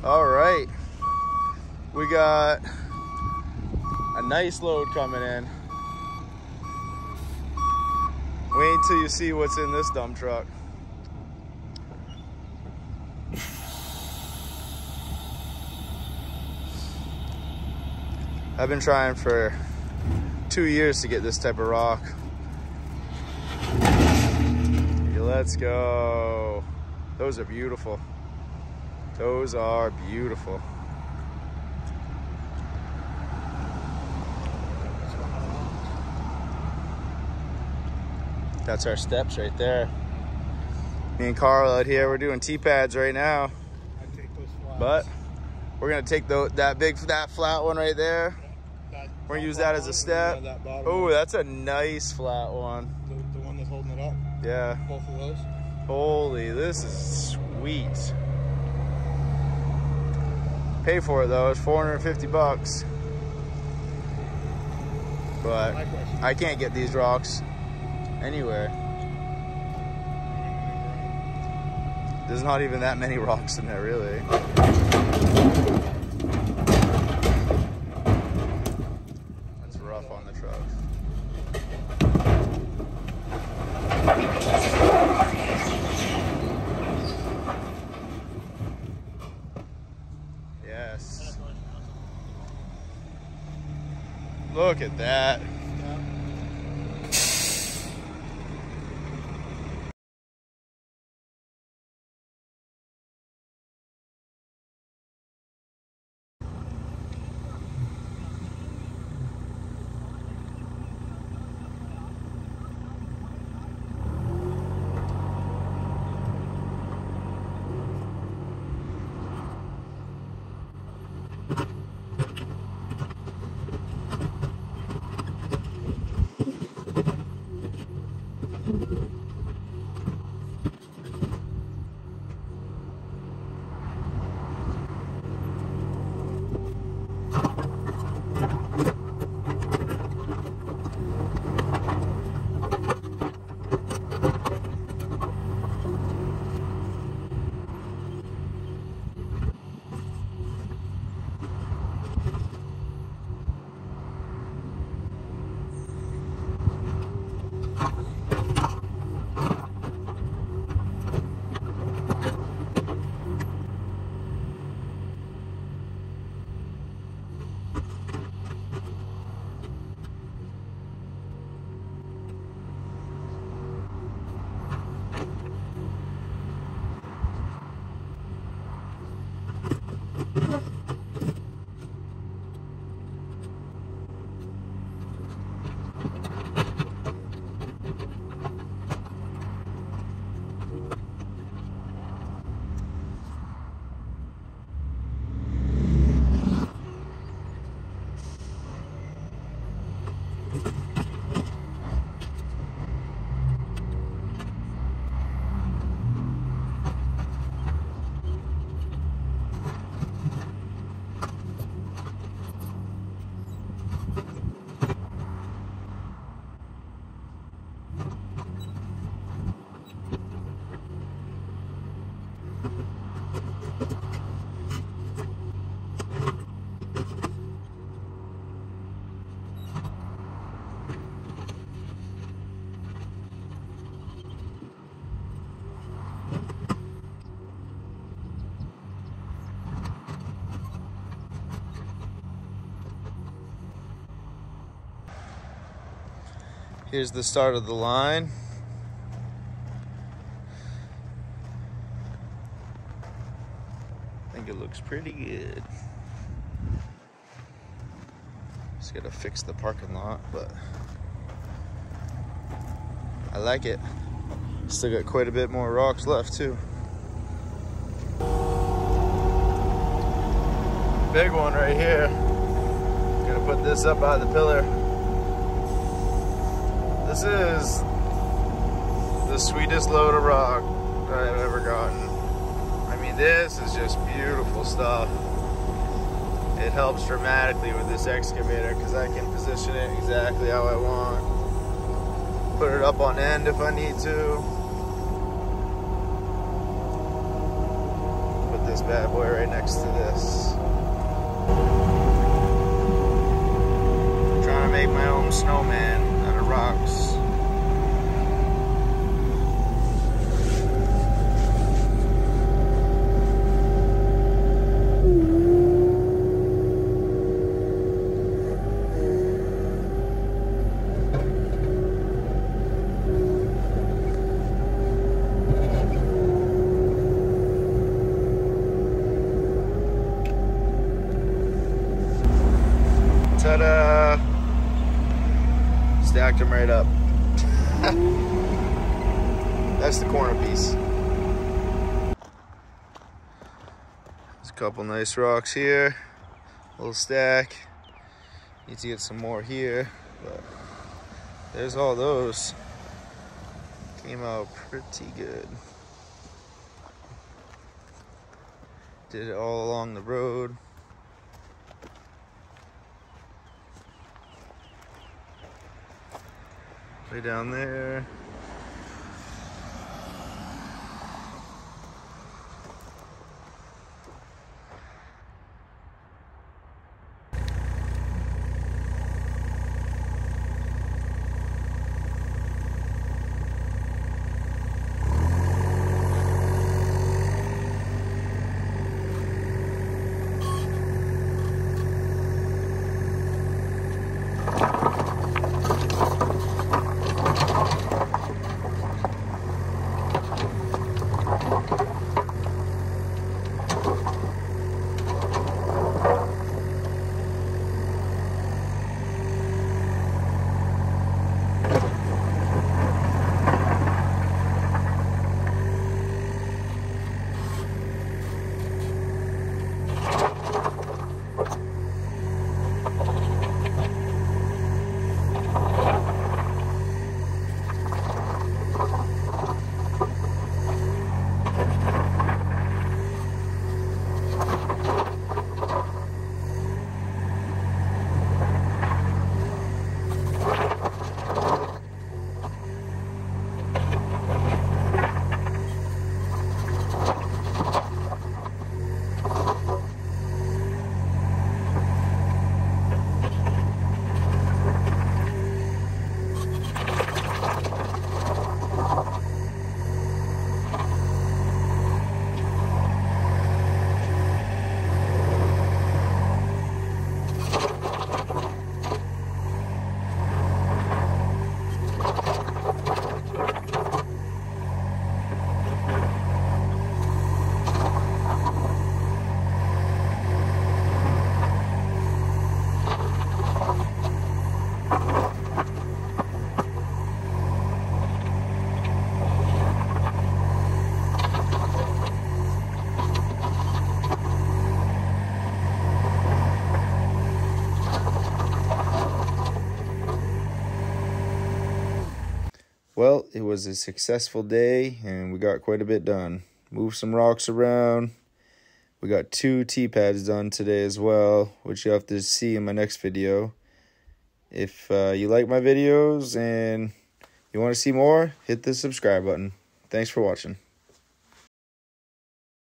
All right, we got a nice load coming in. Wait until you see what's in this dump truck. I've been trying for 2 years to get this type of rock. Let's go. Those are beautiful. Those are beautiful. That's our steps right there. Me and Carl out here, we're doing T-pads right now. I take those flats. But we're gonna take that flat one right there. We're gonna use that as a step. Oh, that's a nice flat one. The one that's holding it up? Yeah. Both of those? Holy, this is sweet. Pay for it though, it's 450 bucks. But I can't get these rocks anywhere. There's not even that many rocks in there, really. That's rough on the truck. Yes. Look at that. Here's the start of the line. I think it looks pretty good. Just gotta fix the parking lot, but I like it. Still got quite a bit more rocks left too. Big one right here. Gonna put this up by the pillar. This is the sweetest load of rock I've ever gotten. I mean, this is just beautiful stuff. It helps dramatically with this excavator because I can position it exactly how I want. Put it up on end if I need to. Put this bad boy right next to this. I'm trying to make my own snowman out of rocks. Ta-da! Stacked them right up. That's the corner piece. There's a couple nice rocks here. A little stack. Need to get some more here, but there's all those. Came out pretty good. Did it all along the road. Way down there. Well, it was a successful day, and we got quite a bit done. Moved some rocks around. We got 2 T-pads done today as well, which you'll have to see in my next video. If you like my videos and you want to see more, hit the subscribe button. Thanks for watching.